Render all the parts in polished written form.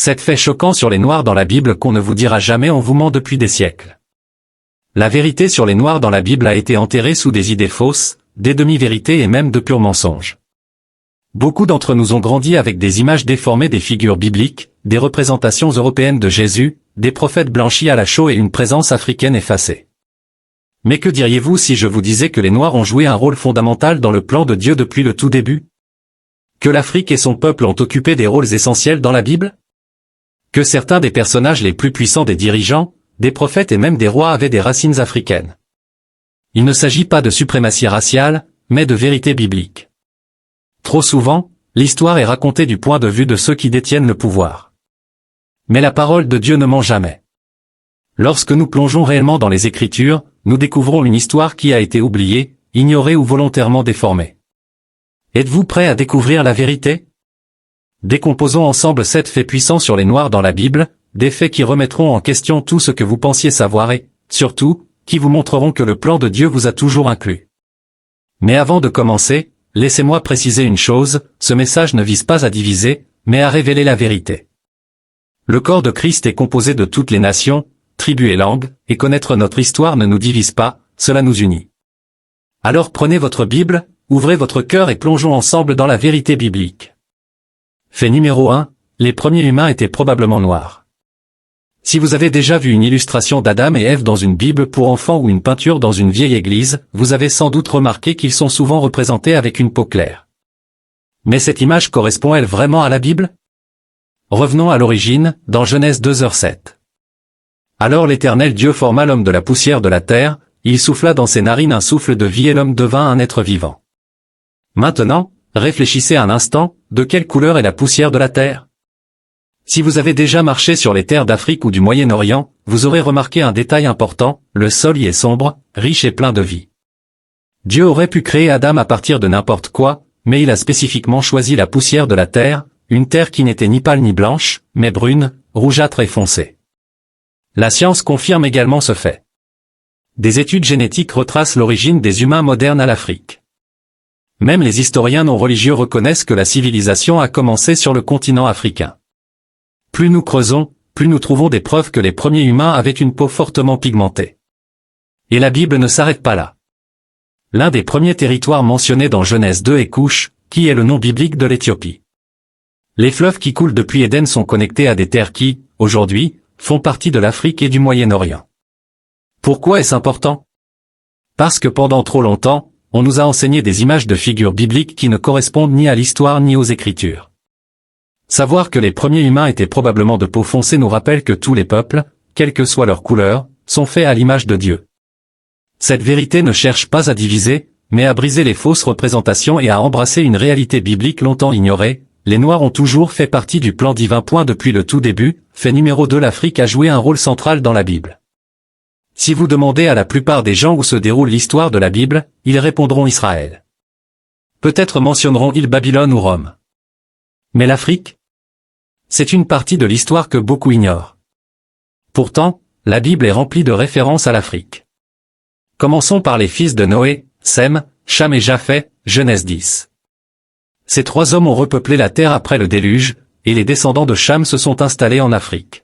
Sept faits choquants sur les Noirs dans la Bible qu'on ne vous dira jamais, on vous ment depuis des siècles. La vérité sur les Noirs dans la Bible a été enterrée sous des idées fausses, des demi-vérités et même de purs mensonges. Beaucoup d'entre nous ont grandi avec des images déformées des figures bibliques, des représentations européennes de Jésus, des prophètes blanchis à la chaux et une présence africaine effacée. Mais que diriez-vous si je vous disais que les Noirs ont joué un rôle fondamental dans le plan de Dieu depuis le tout début? Que l'Afrique et son peuple ont occupé des rôles essentiels dans la Bible? Que certains des personnages les plus puissants des dirigeants, des prophètes et même des rois avaient des racines africaines? Il ne s'agit pas de suprématie raciale, mais de vérité biblique. Trop souvent, l'histoire est racontée du point de vue de ceux qui détiennent le pouvoir. Mais la parole de Dieu ne ment jamais. Lorsque nous plongeons réellement dans les Écritures, nous découvrons une histoire qui a été oubliée, ignorée ou volontairement déformée. Êtes-vous prêt à découvrir la vérité? Décomposons ensemble 7 faits puissants sur les Noirs dans la Bible, des faits qui remettront en question tout ce que vous pensiez savoir et, surtout, qui vous montreront que le plan de Dieu vous a toujours inclus. Mais avant de commencer, laissez-moi préciser une chose, ce message ne vise pas à diviser, mais à révéler la vérité. Le corps de Christ est composé de toutes les nations, tribus et langues, et connaître notre histoire ne nous divise pas, cela nous unit. Alors prenez votre Bible, ouvrez votre cœur et plongeons ensemble dans la vérité biblique. Fait numéro 1, les premiers humains étaient probablement noirs. Si vous avez déjà vu une illustration d'Adam et Ève dans une Bible pour enfants ou une peinture dans une vieille église, vous avez sans doute remarqué qu'ils sont souvent représentés avec une peau claire. Mais cette image correspond-elle vraiment à la Bible? Revenons à l'origine, dans Genèse 2h7. Alors l'Éternel Dieu forma l'homme de la poussière de la terre, il souffla dans ses narines un souffle de vie et l'homme devint un être vivant. Maintenant, réfléchissez un instant, de quelle couleur est la poussière de la terre? Si vous avez déjà marché sur les terres d'Afrique ou du Moyen-Orient, vous aurez remarqué un détail important, le sol y est sombre, riche et plein de vie. Dieu aurait pu créer Adam à partir de n'importe quoi, mais il a spécifiquement choisi la poussière de la terre, une terre qui n'était ni pâle ni blanche, mais brune, rougeâtre et foncée. La science confirme également ce fait. Des études génétiques retracent l'origine des humains modernes à l'Afrique. Même les historiens non religieux reconnaissent que la civilisation a commencé sur le continent africain. Plus nous creusons, plus nous trouvons des preuves que les premiers humains avaient une peau fortement pigmentée. Et la Bible ne s'arrête pas là. L'un des premiers territoires mentionnés dans Genèse 2 est Couche, qui est le nom biblique de l'Éthiopie. Les fleuves qui coulent depuis Éden sont connectés à des terres qui, aujourd'hui, font partie de l'Afrique et du Moyen-Orient. Pourquoi est-ce important? Parce que pendant trop longtemps, on nous a enseigné des images de figures bibliques qui ne correspondent ni à l'histoire ni aux Écritures. Savoir que les premiers humains étaient probablement de peau foncée nous rappelle que tous les peuples, quelle que soit leur couleur, sont faits à l'image de Dieu. Cette vérité ne cherche pas à diviser, mais à briser les fausses représentations et à embrasser une réalité biblique longtemps ignorée. Les Noirs ont toujours fait partie du plan divin. Depuis le tout début, fait numéro 2, l'Afrique a joué un rôle central dans la Bible. Si vous demandez à la plupart des gens où se déroule l'histoire de la Bible, ils répondront Israël. Peut-être mentionneront-ils Babylone ou Rome. Mais l'Afrique? C'est une partie de l'histoire que beaucoup ignorent. Pourtant, la Bible est remplie de références à l'Afrique. Commençons par les fils de Noé, Sem, Cham et Japheth, Genèse 10. Ces 3 hommes ont repeuplé la terre après le déluge, et les descendants de Cham se sont installés en Afrique.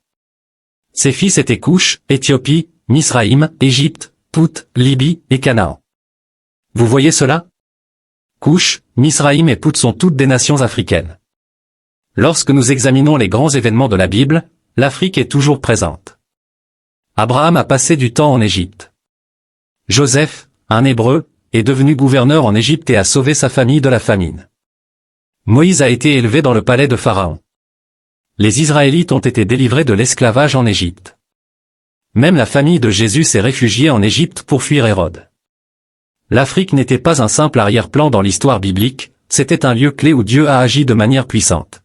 Ses fils étaient Couche, Éthiopie, Misraïm, Égypte, Pout, Libye et Canaan. Vous voyez cela? Couche, Misraïm et Pout sont toutes des nations africaines. Lorsque nous examinons les grands événements de la Bible, l'Afrique est toujours présente. Abraham a passé du temps en Égypte. Joseph, un Hébreu, est devenu gouverneur en Égypte et a sauvé sa famille de la famine. Moïse a été élevé dans le palais de Pharaon. Les Israélites ont été délivrés de l'esclavage en Égypte. Même la famille de Jésus s'est réfugiée en Égypte pour fuir Hérode. L'Afrique n'était pas un simple arrière-plan dans l'histoire biblique, c'était un lieu clé où Dieu a agi de manière puissante.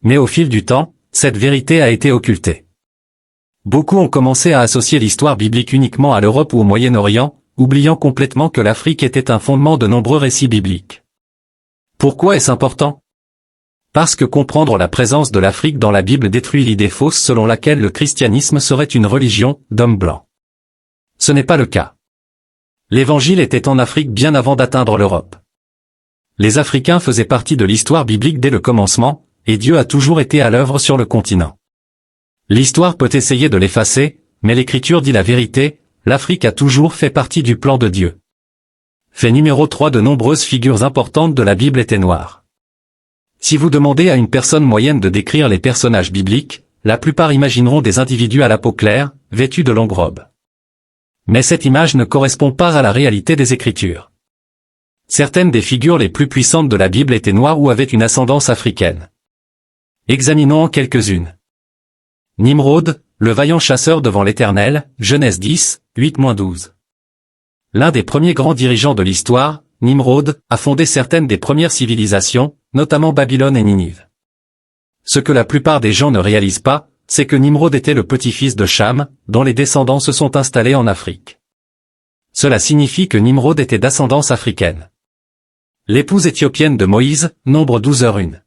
Mais au fil du temps, cette vérité a été occultée. Beaucoup ont commencé à associer l'histoire biblique uniquement à l'Europe ou au Moyen-Orient, oubliant complètement que l'Afrique était un fondement de nombreux récits bibliques. Pourquoi est-ce important? Parce que comprendre la présence de l'Afrique dans la Bible détruit l'idée fausse selon laquelle le christianisme serait une religion d'hommes blancs. Ce n'est pas le cas. L'Évangile était en Afrique bien avant d'atteindre l'Europe. Les Africains faisaient partie de l'histoire biblique dès le commencement, et Dieu a toujours été à l'œuvre sur le continent. L'histoire peut essayer de l'effacer, mais l'Écriture dit la vérité, l'Afrique a toujours fait partie du plan de Dieu. Fait numéro 3. De nombreuses figures importantes de la Bible étaient noires. Si vous demandez à une personne moyenne de décrire les personnages bibliques, la plupart imagineront des individus à la peau claire, vêtus de longues robes. Mais cette image ne correspond pas à la réalité des Écritures. Certaines des figures les plus puissantes de la Bible étaient noires ou avaient une ascendance africaine. Examinons en quelques-unes. Nimrod, le vaillant chasseur devant l'Éternel, Genèse 10, 8-12. L'un des premiers grands dirigeants de l'histoire, Nimrod, a fondé certaines des premières civilisations, notamment Babylone et Ninive. Ce que la plupart des gens ne réalisent pas, c'est que Nimrod était le petit-fils de Cham, dont les descendants se sont installés en Afrique. Cela signifie que Nimrod était d'ascendance africaine. L'épouse éthiopienne de Moïse, Nombre 12h1.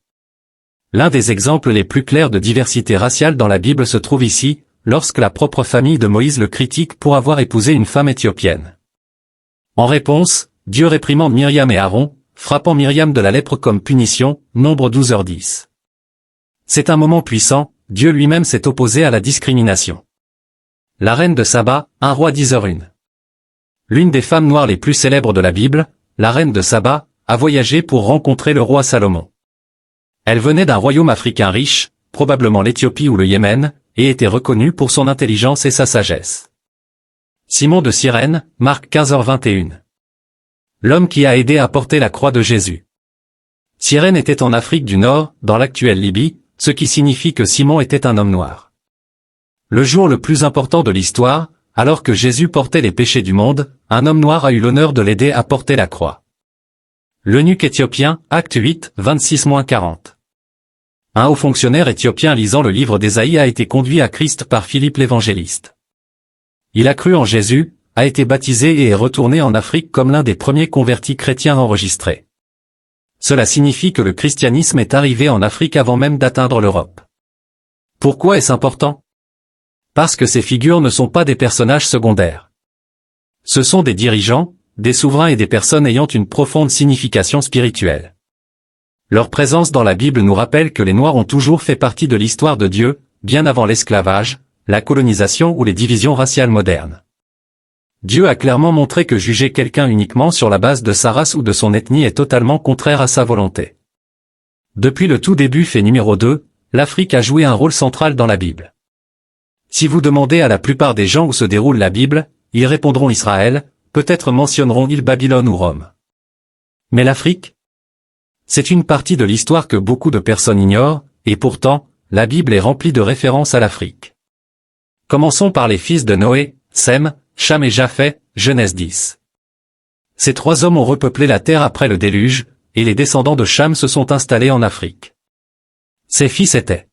L'un des exemples les plus clairs de diversité raciale dans la Bible se trouve ici, lorsque la propre famille de Moïse le critique pour avoir épousé une femme éthiopienne. En réponse, Dieu réprimande Myriam et Aaron, frappant Myriam de la lèpre comme punition, Nombre 12h10. C'est un moment puissant, Dieu lui-même s'est opposé à la discrimination. La reine de Saba, 1 Roi 10h1. L'une des femmes noires les plus célèbres de la Bible, la reine de Saba, a voyagé pour rencontrer le roi Salomon. Elle venait d'un royaume africain riche, probablement l'Éthiopie ou le Yémen, et était reconnue pour son intelligence et sa sagesse. Simon de Cyrène, Marc 15h21. L'homme qui a aidé à porter la croix de Jésus. Cyrène était en Afrique du Nord, dans l'actuelle Libye, ce qui signifie que Simon était un homme noir. Le jour le plus important de l'histoire, alors que Jésus portait les péchés du monde, un homme noir a eu l'honneur de l'aider à porter la croix. L'eunuque éthiopien, Acte 8, 26-40. Un haut fonctionnaire éthiopien lisant le livre d'Ésaïe a été conduit à Christ par Philippe l'évangéliste. Il a cru en Jésus, a été baptisé et est retourné en Afrique comme l'un des premiers convertis chrétiens enregistrés. Cela signifie que le christianisme est arrivé en Afrique avant même d'atteindre l'Europe. Pourquoi est-ce important? Parce que ces figures ne sont pas des personnages secondaires. Ce sont des dirigeants, des souverains et des personnes ayant une profonde signification spirituelle. Leur présence dans la Bible nous rappelle que les Noirs ont toujours fait partie de l'histoire de Dieu, bien avant l'esclavage, la colonisation ou les divisions raciales modernes. Dieu a clairement montré que juger quelqu'un uniquement sur la base de sa race ou de son ethnie est totalement contraire à sa volonté. Depuis le tout début, fait numéro 2, l'Afrique a joué un rôle central dans la Bible. Si vous demandez à la plupart des gens où se déroule la Bible, ils répondront Israël, peut-être mentionneront-ils Babylone ou Rome. Mais l'Afrique? C'est une partie de l'histoire que beaucoup de personnes ignorent, et pourtant, la Bible est remplie de références à l'Afrique. Commençons par les fils de Noé, Sem, Cham et Japheth, Genèse 10. Ces trois hommes ont repeuplé la terre après le déluge, et les descendants de Cham se sont installés en Afrique. Ses fils étaient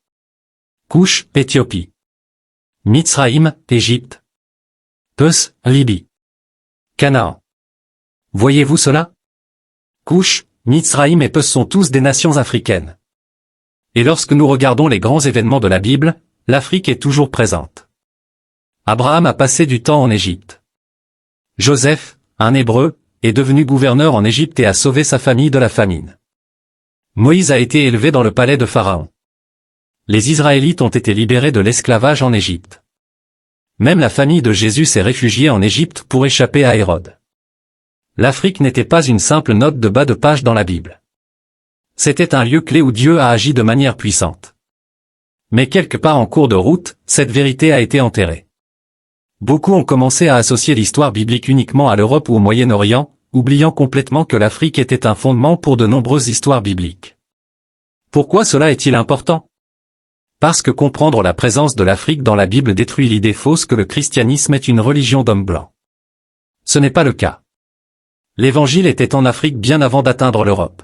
Coush, Éthiopie. Mitzraïm, Égypte. Pus, Libye. Canaan. Voyez-vous cela? Coush, Mitzraïm et Pus sont tous des nations africaines. Et lorsque nous regardons les grands événements de la Bible, l'Afrique est toujours présente. Abraham a passé du temps en Égypte. Joseph, un Hébreu, est devenu gouverneur en Égypte et a sauvé sa famille de la famine. Moïse a été élevé dans le palais de Pharaon. Les Israélites ont été libérés de l'esclavage en Égypte. Même la famille de Jésus s'est réfugiée en Égypte pour échapper à Hérode. L'Afrique n'était pas une simple note de bas de page dans la Bible. C'était un lieu clé où Dieu a agi de manière puissante. Mais quelque part en cours de route, cette vérité a été enterrée. Beaucoup ont commencé à associer l'histoire biblique uniquement à l'Europe ou au Moyen-Orient, oubliant complètement que l'Afrique était un fondement pour de nombreuses histoires bibliques. Pourquoi cela est-il important? Parce que comprendre la présence de l'Afrique dans la Bible détruit l'idée fausse que le christianisme est une religion d'hommes blancs. Ce n'est pas le cas. L'Évangile était en Afrique bien avant d'atteindre l'Europe.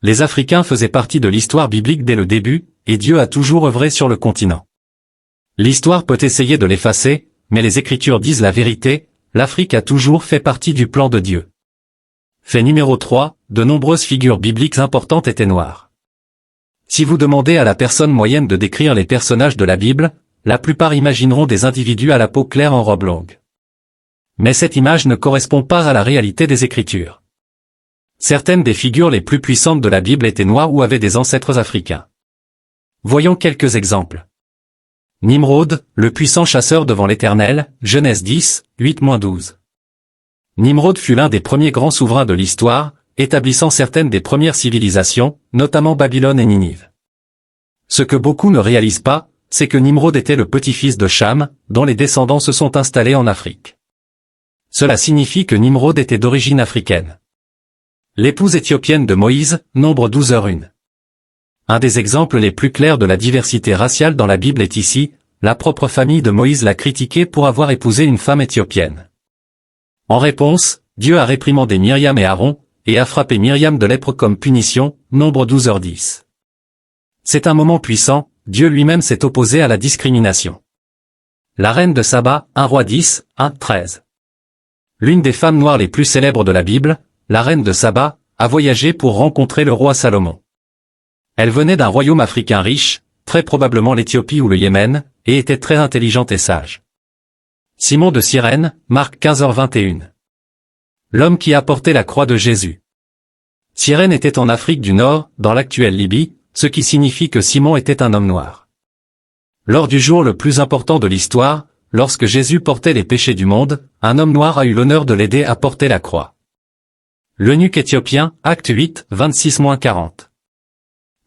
Les Africains faisaient partie de l'histoire biblique dès le début, et Dieu a toujours œuvré sur le continent. L'histoire peut essayer de l'effacer, mais les Écritures disent la vérité, l'Afrique a toujours fait partie du plan de Dieu. Fait numéro 3, de nombreuses figures bibliques importantes étaient noires. Si vous demandez à la personne moyenne de décrire les personnages de la Bible, la plupart imagineront des individus à la peau claire en robe longue. Mais cette image ne correspond pas à la réalité des Écritures. Certaines des figures les plus puissantes de la Bible étaient noires ou avaient des ancêtres africains. Voyons quelques exemples. Nimrod, le puissant chasseur devant l'Éternel, Genèse 10, 8-12. Nimrod fut l'un des premiers grands souverains de l'histoire, établissant certaines des premières civilisations, notamment Babylone et Ninive. Ce que beaucoup ne réalisent pas, c'est que Nimrod était le petit-fils de Cham, dont les descendants se sont installés en Afrique. Cela signifie que Nimrod était d'origine africaine. L'épouse éthiopienne de Moïse, Nombre 12h1. Un des exemples les plus clairs de la diversité raciale dans la Bible est ici, la propre famille de Moïse l'a critiqué pour avoir épousé une femme éthiopienne. En réponse, Dieu a réprimandé Myriam et Aaron, et a frappé Myriam de lèpre comme punition, Nombre 12h10. C'est un moment puissant, Dieu lui-même s'est opposé à la discrimination. La reine de Saba, 1 Roi 10, 1-13. L'une des femmes noires les plus célèbres de la Bible, la reine de Saba, a voyagé pour rencontrer le roi Salomon. Elle venait d'un royaume africain riche, très probablement l'Éthiopie ou le Yémen, et était très intelligente et sage. Simon de Cyrène, Marc 15h21. L'homme qui a porté la croix de Jésus. Cyrène était en Afrique du Nord, dans l'actuelle Libye, ce qui signifie que Simon était un homme noir. Lors du jour le plus important de l'histoire, lorsque Jésus portait les péchés du monde, un homme noir a eu l'honneur de l'aider à porter la croix. L'eunuque éthiopien, Acte 8, 26-40.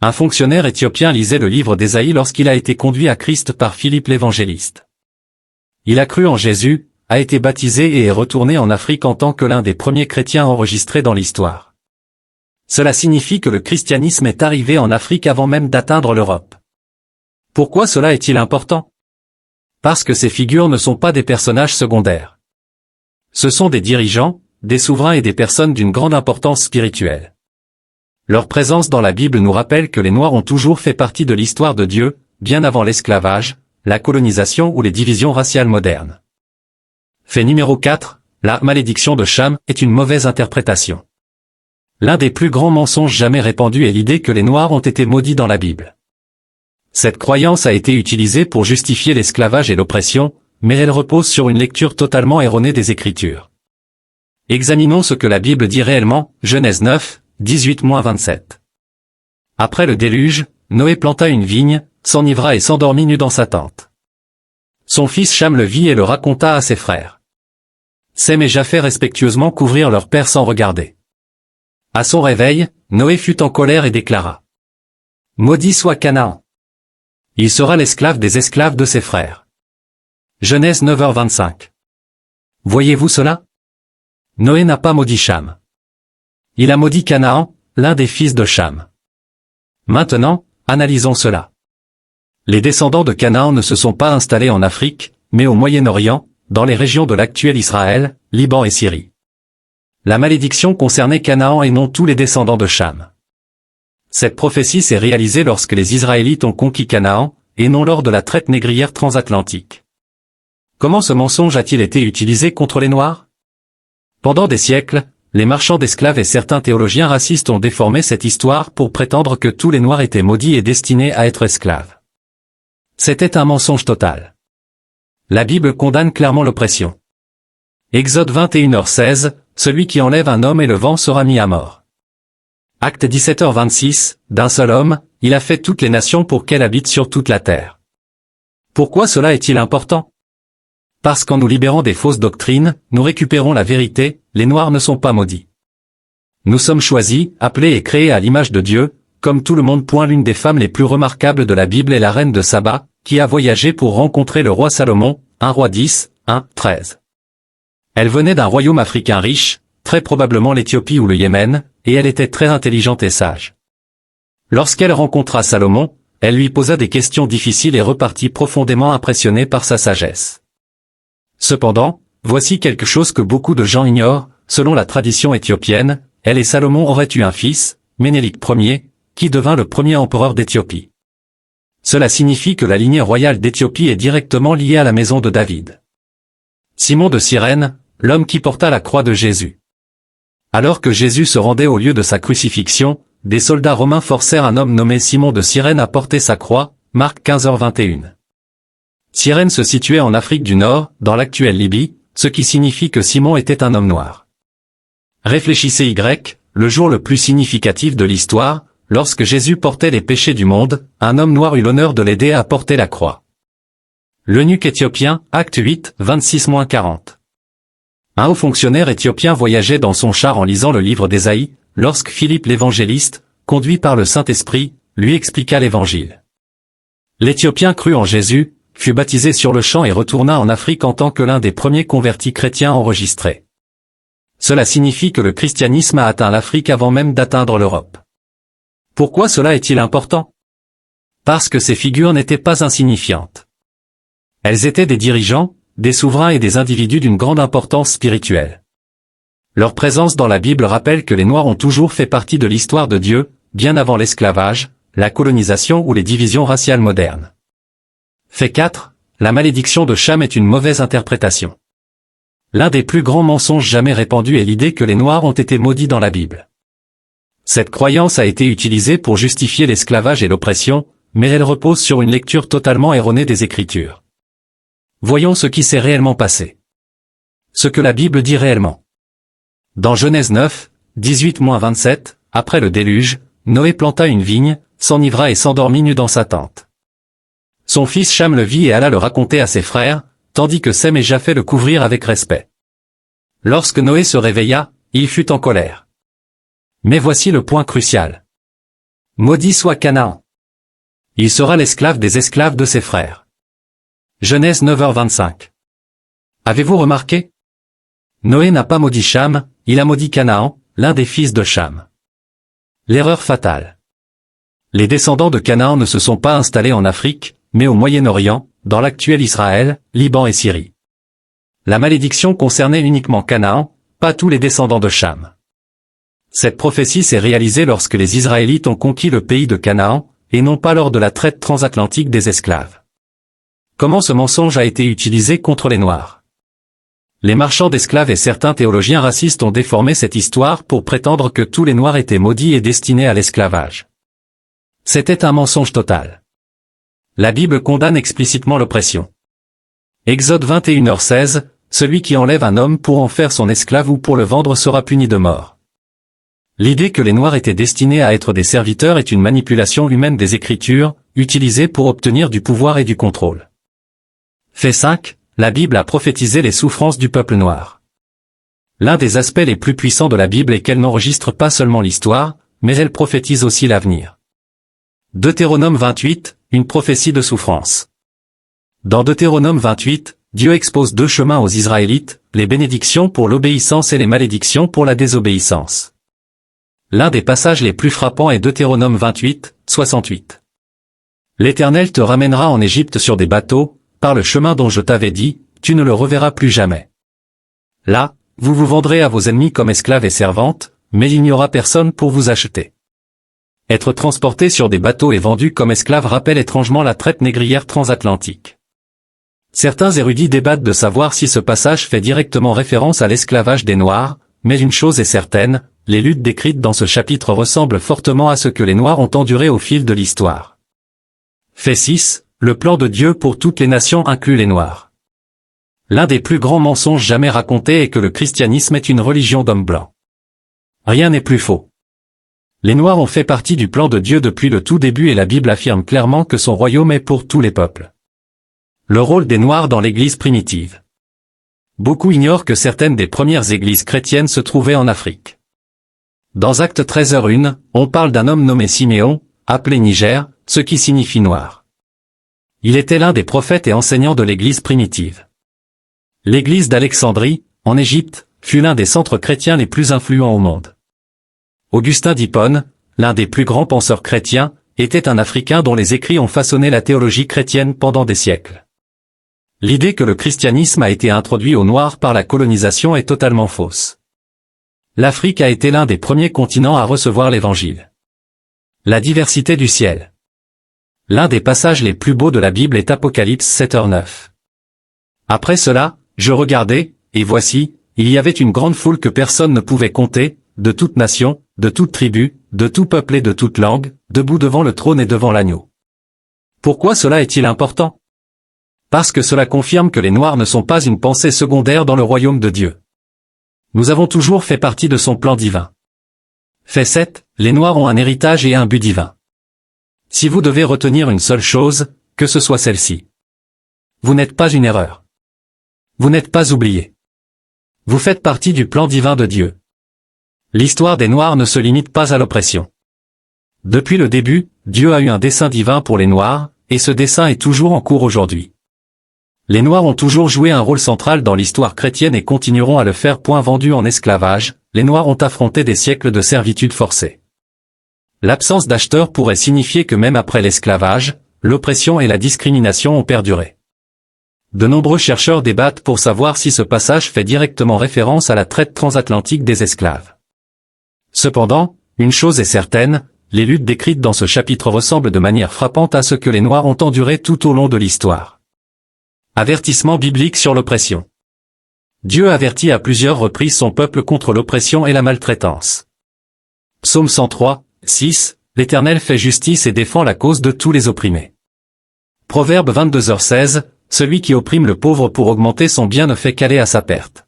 Un fonctionnaire éthiopien lisait le livre d'Ésaïe lorsqu'il a été conduit à Christ par Philippe l'évangéliste. Il a cru en Jésus, a été baptisé et est retourné en Afrique en tant que l'un des premiers chrétiens enregistrés dans l'histoire. Cela signifie que le christianisme est arrivé en Afrique avant même d'atteindre l'Europe. Pourquoi cela est-il important? Parce que ces figures ne sont pas des personnages secondaires. Ce sont des dirigeants, des souverains et des personnes d'une grande importance spirituelle. Leur présence dans la Bible nous rappelle que les Noirs ont toujours fait partie de l'histoire de Dieu, bien avant l'esclavage, la colonisation ou les divisions raciales modernes. Fait numéro 4, la malédiction de Cham est une mauvaise interprétation. L'un des plus grands mensonges jamais répandus est l'idée que les Noirs ont été maudits dans la Bible. Cette croyance a été utilisée pour justifier l'esclavage et l'oppression, mais elle repose sur une lecture totalement erronée des Écritures. Examinons ce que la Bible dit réellement, Genèse 9, 18-27. Après le déluge, Noé planta une vigne, s'enivra et s'endormit nu dans sa tente. Son fils Cham le vit et le raconta à ses frères. Sem et Japheth respectueusement couvrirent leur père sans regarder. À son réveil, Noé fut en colère et déclara: Maudit soit Canaan. Il sera l'esclave des esclaves de ses frères. Genèse 9h25. Voyez-vous cela? Noé n'a pas maudit Cham. Il a maudit Canaan, l'un des fils de Cham. Maintenant, analysons cela. Les descendants de Canaan ne se sont pas installés en Afrique, mais au Moyen-Orient, dans les régions de l'actuel Israël, Liban et Syrie. La malédiction concernait Canaan et non tous les descendants de Cham. Cette prophétie s'est réalisée lorsque les Israélites ont conquis Canaan, et non lors de la traite négrière transatlantique. Comment ce mensonge a-t-il été utilisé contre les Noirs? Pendant des siècles, les marchands d'esclaves et certains théologiens racistes ont déformé cette histoire pour prétendre que tous les Noirs étaient maudits et destinés à être esclaves. C'était un mensonge total. La Bible condamne clairement l'oppression. Exode 21h16, celui qui enlève un homme et le vent sera mis à mort. Acte 17h26, d'un seul homme, il a fait toutes les nations pour qu'elles habitent sur toute la terre. Pourquoi cela est-il important? Parce qu'en nous libérant des fausses doctrines, nous récupérons la vérité, les Noirs ne sont pas maudits. Nous sommes choisis, appelés et créés à l'image de Dieu, comme tout le monde. L'une des femmes les plus remarquables de la Bible est la reine de Saba, qui a voyagé pour rencontrer le roi Salomon, 1 Roi 10, 1-13. Elle venait d'un royaume africain riche, très probablement l'Éthiopie ou le Yémen, et elle était très intelligente et sage. Lorsqu'elle rencontra Salomon, elle lui posa des questions difficiles et repartit profondément impressionnée par sa sagesse. Cependant, voici quelque chose que beaucoup de gens ignorent, selon la tradition éthiopienne, elle et Salomon auraient eu un fils, Ménélik Ier, qui devint le premier empereur d'Éthiopie. Cela signifie que la lignée royale d'Éthiopie est directement liée à la maison de David. Simon de Cyrène, l'homme qui porta la croix de Jésus. Alors que Jésus se rendait au lieu de sa crucifixion, des soldats romains forcèrent un homme nommé Simon de Cyrène à porter sa croix, Marc 15h21. Cyrène se situait en Afrique du Nord, dans l'actuelle Libye, ce qui signifie que Simon était un homme noir. Réfléchissez le jour le plus significatif de l'histoire, lorsque Jésus portait les péchés du monde, un homme noir eut l'honneur de l'aider à porter la croix. L'eunuque éthiopien, Acte 8, 26-40. Un haut fonctionnaire éthiopien voyageait dans son char en lisant le livre d'Ésaïe, lorsque Philippe l'évangéliste, conduit par le Saint-Esprit, lui expliqua l'Évangile. L'Éthiopien crut en Jésus, fut baptisé sur le champ et retourna en Afrique en tant que l'un des premiers convertis chrétiens enregistrés. Cela signifie que le christianisme a atteint l'Afrique avant même d'atteindre l'Europe. Pourquoi cela est-il important? Parce que ces figures n'étaient pas insignifiantes. Elles étaient des dirigeants, des souverains et des individus d'une grande importance spirituelle. Leur présence dans la Bible rappelle que les Noirs ont toujours fait partie de l'histoire de Dieu, bien avant l'esclavage, la colonisation ou les divisions raciales modernes. Fait 4. La malédiction de Cham est une mauvaise interprétation. L'un des plus grands mensonges jamais répandus est l'idée que les Noirs ont été maudits dans la Bible. Cette croyance a été utilisée pour justifier l'esclavage et l'oppression, mais elle repose sur une lecture totalement erronée des Écritures. Voyons ce qui s'est réellement passé. Ce que la Bible dit réellement. Dans Genèse 9, 18-27, après le déluge, Noé planta une vigne, s'enivra et s'endormit nu dans sa tente. Son fils Cham le vit et alla le raconter à ses frères, tandis que Sem et Japheth le couvrirent avec respect. Lorsque Noé se réveilla, il fut en colère. Mais voici le point crucial. Maudit soit Canaan. Il sera l'esclave des esclaves de ses frères. Genèse 9h25. Avez-vous remarqué? Noé n'a pas maudit Cham, il a maudit Canaan, l'un des fils de Cham. L'erreur fatale. Les descendants de Canaan ne se sont pas installés en Afrique, mais au Moyen-Orient, dans l'actuel Israël, Liban et Syrie. La malédiction concernait uniquement Canaan, pas tous les descendants de Cham. Cette prophétie s'est réalisée lorsque les Israélites ont conquis le pays de Canaan, et non pas lors de la traite transatlantique des esclaves. Comment ce mensonge a été utilisé contre les Noirs? Les marchands d'esclaves et certains théologiens racistes ont déformé cette histoire pour prétendre que tous les Noirs étaient maudits et destinés à l'esclavage. C'était un mensonge total. La Bible condamne explicitement l'oppression. Exode 21h16, celui qui enlève un homme pour en faire son esclave ou pour le vendre sera puni de mort. L'idée que les Noirs étaient destinés à être des serviteurs est une manipulation humaine des Écritures, utilisée pour obtenir du pouvoir et du contrôle. Fait 5, la Bible a prophétisé les souffrances du peuple noir. L'un des aspects les plus puissants de la Bible est qu'elle n'enregistre pas seulement l'histoire, mais elle prophétise aussi l'avenir. Deutéronome 28, une prophétie de souffrance. Dans Deutéronome 28, Dieu expose deux chemins aux Israélites, les bénédictions pour l'obéissance et les malédictions pour la désobéissance. L'un des passages les plus frappants est Deutéronome 28, 68. L'Éternel te ramènera en Égypte sur des bateaux, par le chemin dont je t'avais dit, tu ne le reverras plus jamais. Là, vous vous vendrez à vos ennemis comme esclaves et servantes, mais il n'y aura personne pour vous acheter. Être transporté sur des bateaux et vendu comme esclave rappelle étrangement la traite négrière transatlantique. Certains érudits débattent de savoir si ce passage fait directement référence à l'esclavage des Noirs, mais une chose est certaine, les luttes décrites dans ce chapitre ressemblent fortement à ce que les Noirs ont enduré au fil de l'histoire. Fait 6, le plan de Dieu pour toutes les nations inclut les Noirs. L'un des plus grands mensonges jamais racontés est que le christianisme est une religion d'hommes blancs. Rien n'est plus faux. Les Noirs ont fait partie du plan de Dieu depuis le tout début et la Bible affirme clairement que son royaume est pour tous les peuples. Le rôle des Noirs dans l'Église primitive. Beaucoup ignorent que certaines des premières églises chrétiennes se trouvaient en Afrique. Dans Acte 13h1, on parle d'un homme nommé Siméon, appelé Niger, ce qui signifie noir. Il était l'un des prophètes et enseignants de l'Église primitive. L'Église d'Alexandrie, en Égypte, fut l'un des centres chrétiens les plus influents au monde. Augustin d'Hippone, l'un des plus grands penseurs chrétiens, était un Africain dont les écrits ont façonné la théologie chrétienne pendant des siècles. L'idée que le christianisme a été introduit aux Noirs par la colonisation est totalement fausse. L'Afrique a été l'un des premiers continents à recevoir l'Évangile. La diversité du ciel. L'un des passages les plus beaux de la Bible est Apocalypse 7h9. Après cela, je regardai, et voici, il y avait une grande foule que personne ne pouvait compter, de toute nation, de toute tribu, de tout peuple et de toute langue, debout devant le trône et devant l'agneau. Pourquoi cela est-il important? Parce que cela confirme que les Noirs ne sont pas une pensée secondaire dans le royaume de Dieu. Nous avons toujours fait partie de son plan divin. Fait 7. Les Noirs ont un héritage et un but divin. Si vous devez retenir une seule chose, que ce soit celle-ci. Vous n'êtes pas une erreur. Vous n'êtes pas oublié. Vous faites partie du plan divin de Dieu. L'histoire des Noirs ne se limite pas à l'oppression. Depuis le début, Dieu a eu un dessein divin pour les Noirs, et ce dessein est toujours en cours aujourd'hui. Les Noirs ont toujours joué un rôle central dans l'histoire chrétienne et continueront à le faire. Vendus en esclavage, les Noirs ont affronté des siècles de servitude forcée. L'absence d'acheteurs pourrait signifier que même après l'esclavage, l'oppression et la discrimination ont perduré. De nombreux chercheurs débattent pour savoir si ce passage fait directement référence à la traite transatlantique des esclaves. Cependant, une chose est certaine, les luttes décrites dans ce chapitre ressemblent de manière frappante à ce que les Noirs ont enduré tout au long de l'histoire. Avertissement biblique sur l'oppression. Dieu avertit à plusieurs reprises son peuple contre l'oppression et la maltraitance. Psaume 103, 6, l'Éternel fait justice et défend la cause de tous les opprimés. Proverbe 22h16, celui qui opprime le pauvre pour augmenter son bien ne fait qu'aller à sa perte.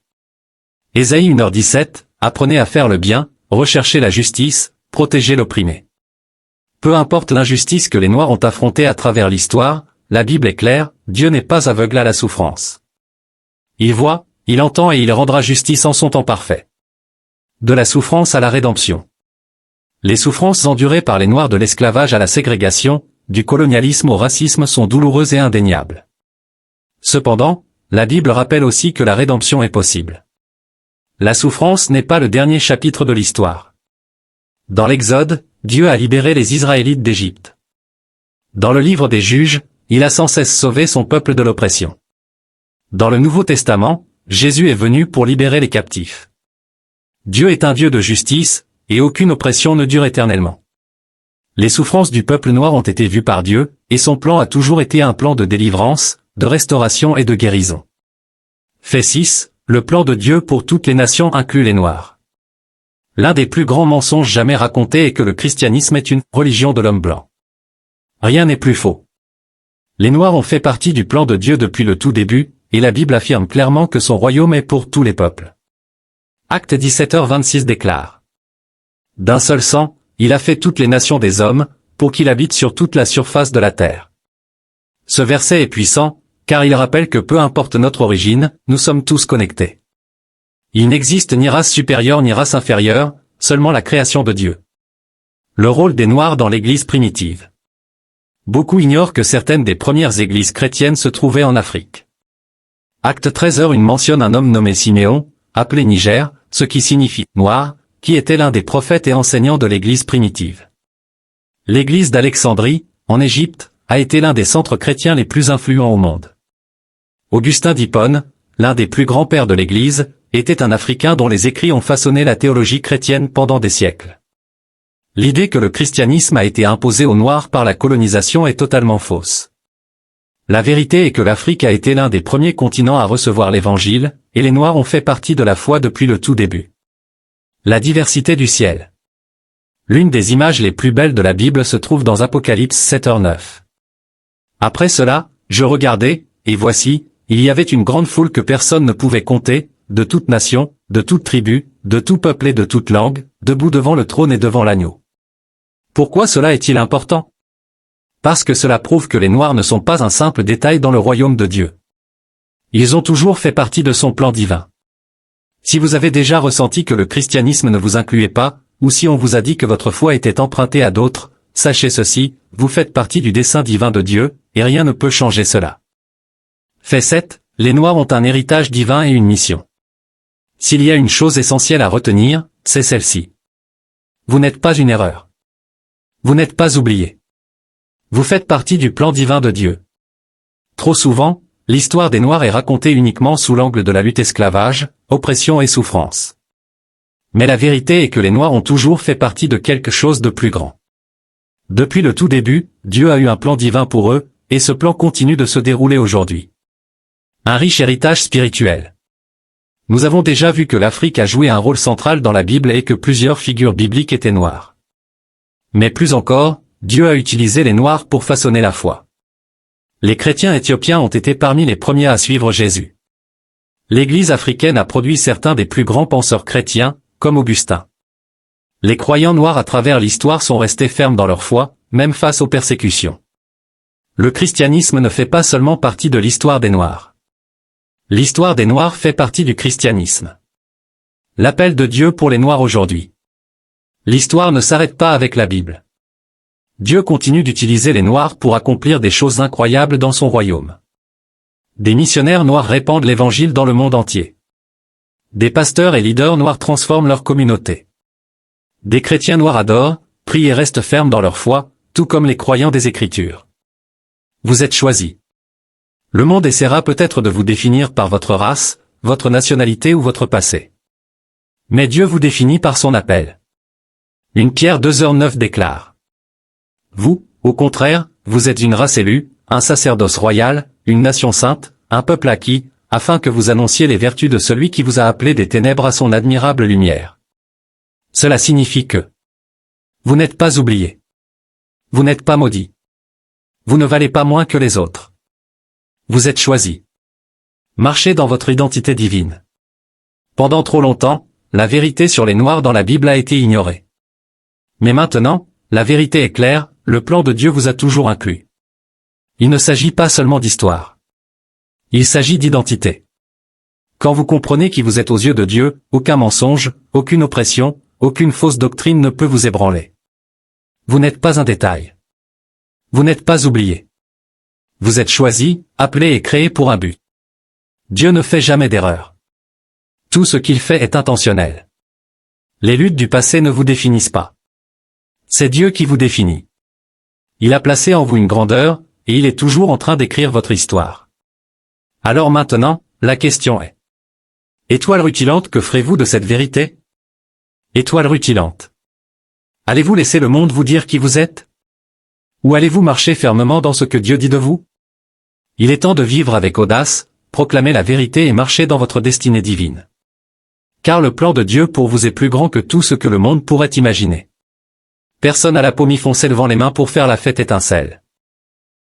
Ésaïe 1h17, apprenez à faire le bien, recherchez la justice, protégez l'opprimé. Peu importe l'injustice que les Noirs ont affrontée à travers l'histoire, la Bible est claire, Dieu n'est pas aveugle à la souffrance. Il voit, il entend et il rendra justice en son temps parfait. De la souffrance à la rédemption. Les souffrances endurées par les Noirs de l'esclavage à la ségrégation, du colonialisme au racisme sont douloureuses et indéniables. Cependant, la Bible rappelle aussi que la rédemption est possible. La souffrance n'est pas le dernier chapitre de l'histoire. Dans l'Exode, Dieu a libéré les Israélites d'Égypte. Dans le livre des Juges, il a sans cesse sauvé son peuple de l'oppression. Dans le Nouveau Testament, Jésus est venu pour libérer les captifs. Dieu est un Dieu de justice, et aucune oppression ne dure éternellement. Les souffrances du peuple noir ont été vues par Dieu, et son plan a toujours été un plan de délivrance, de restauration et de guérison. Fait 6, le plan de Dieu pour toutes les nations inclut les Noirs. L'un des plus grands mensonges jamais racontés est que le christianisme est une religion de l'homme blanc. Rien n'est plus faux. Les Noirs ont fait partie du plan de Dieu depuis le tout début, et la Bible affirme clairement que son royaume est pour tous les peuples. Acte 17h26 déclare. D'un seul sang, il a fait toutes les nations des hommes, pour qu'il habite sur toute la surface de la terre. Ce verset est puissant, car il rappelle que peu importe notre origine, nous sommes tous connectés. Il n'existe ni race supérieure ni race inférieure, seulement la création de Dieu. Le rôle des Noirs dans l'Église primitive. Beaucoup ignorent que certaines des premières églises chrétiennes se trouvaient en Afrique. Acte 13h mentionne un homme nommé Siméon, appelé Niger, ce qui signifie « noir », qui était l'un des prophètes et enseignants de l'église primitive. L'église d'Alexandrie, en Égypte, a été l'un des centres chrétiens les plus influents au monde. Augustin d'Hippone, l'un des plus grands pères de l'église, était un Africain dont les écrits ont façonné la théologie chrétienne pendant des siècles. L'idée que le christianisme a été imposé aux Noirs par la colonisation est totalement fausse. La vérité est que l'Afrique a été l'un des premiers continents à recevoir l'Évangile, et les Noirs ont fait partie de la foi depuis le tout début. La diversité du ciel. L'une des images les plus belles de la Bible se trouve dans Apocalypse 7h9. Après cela, je regardai, et voici, il y avait une grande foule que personne ne pouvait compter, de toute nation, de toute tribu, de tout peuple et de toute langue, debout devant le trône et devant l'agneau. Pourquoi cela est-il important? Parce que cela prouve que les Noirs ne sont pas un simple détail dans le royaume de Dieu. Ils ont toujours fait partie de son plan divin. Si vous avez déjà ressenti que le christianisme ne vous incluait pas, ou si on vous a dit que votre foi était empruntée à d'autres, sachez ceci, vous faites partie du dessein divin de Dieu, et rien ne peut changer cela. Fait 7, les Noirs ont un héritage divin et une mission. S'il y a une chose essentielle à retenir, c'est celle-ci. Vous n'êtes pas une erreur. Vous n'êtes pas oublié. Vous faites partie du plan divin de Dieu. Trop souvent, l'histoire des Noirs est racontée uniquement sous l'angle de la lutte esclavage, oppression et souffrance. Mais la vérité est que les Noirs ont toujours fait partie de quelque chose de plus grand. Depuis le tout début, Dieu a eu un plan divin pour eux, et ce plan continue de se dérouler aujourd'hui. Un riche héritage spirituel. Nous avons déjà vu que l'Afrique a joué un rôle central dans la Bible et que plusieurs figures bibliques étaient noires. Mais plus encore, Dieu a utilisé les Noirs pour façonner la foi. Les chrétiens éthiopiens ont été parmi les premiers à suivre Jésus. L'Église africaine a produit certains des plus grands penseurs chrétiens, comme Augustin. Les croyants noirs à travers l'histoire sont restés fermes dans leur foi, même face aux persécutions. Le christianisme ne fait pas seulement partie de l'histoire des Noirs. L'histoire des Noirs fait partie du christianisme. L'appel de Dieu pour les Noirs aujourd'hui. L'histoire ne s'arrête pas avec la Bible. Dieu continue d'utiliser les Noirs pour accomplir des choses incroyables dans son royaume. Des missionnaires noirs répandent l'évangile dans le monde entier. Des pasteurs et leaders noirs transforment leur communauté. Des chrétiens noirs adorent, prient et restent fermes dans leur foi, tout comme les croyants des Écritures. Vous êtes choisis. Le monde essaiera peut-être de vous définir par votre race, votre nationalité ou votre passé. Mais Dieu vous définit par son appel. 1 Pierre 2:9 déclare. Vous, au contraire, vous êtes une race élue, un sacerdoce royal, une nation sainte, un peuple acquis, afin que vous annonciez les vertus de celui qui vous a appelé des ténèbres à son admirable lumière. Cela signifie que vous n'êtes pas oubliés. Vous n'êtes pas maudits. Vous ne valez pas moins que les autres. Vous êtes choisis. Marchez dans votre identité divine. Pendant trop longtemps, la vérité sur les Noirs dans la Bible a été ignorée. Mais maintenant, la vérité est claire, le plan de Dieu vous a toujours inclus. Il ne s'agit pas seulement d'histoire. Il s'agit d'identité. Quand vous comprenez qui vous êtes aux yeux de Dieu, aucun mensonge, aucune oppression, aucune fausse doctrine ne peut vous ébranler. Vous n'êtes pas un détail. Vous n'êtes pas oublié. Vous êtes choisi, appelé et créé pour un but. Dieu ne fait jamais d'erreur. Tout ce qu'il fait est intentionnel. Les luttes du passé ne vous définissent pas. C'est Dieu qui vous définit. Il a placé en vous une grandeur, et il est toujours en train d'écrire votre histoire. Alors maintenant, la question est: étoile rutilante, que ferez-vous de cette vérité? Étoile rutilante. Allez-vous laisser le monde vous dire qui vous êtes? Ou allez-vous marcher fermement dans ce que Dieu dit de vous? Il est temps de vivre avec audace, proclamer la vérité et marcher dans votre destinée divine. Car le plan de Dieu pour vous est plus grand que tout ce que le monde pourrait imaginer. Personne à la peau mi-foncée levant les mains pour faire la fête étincelle.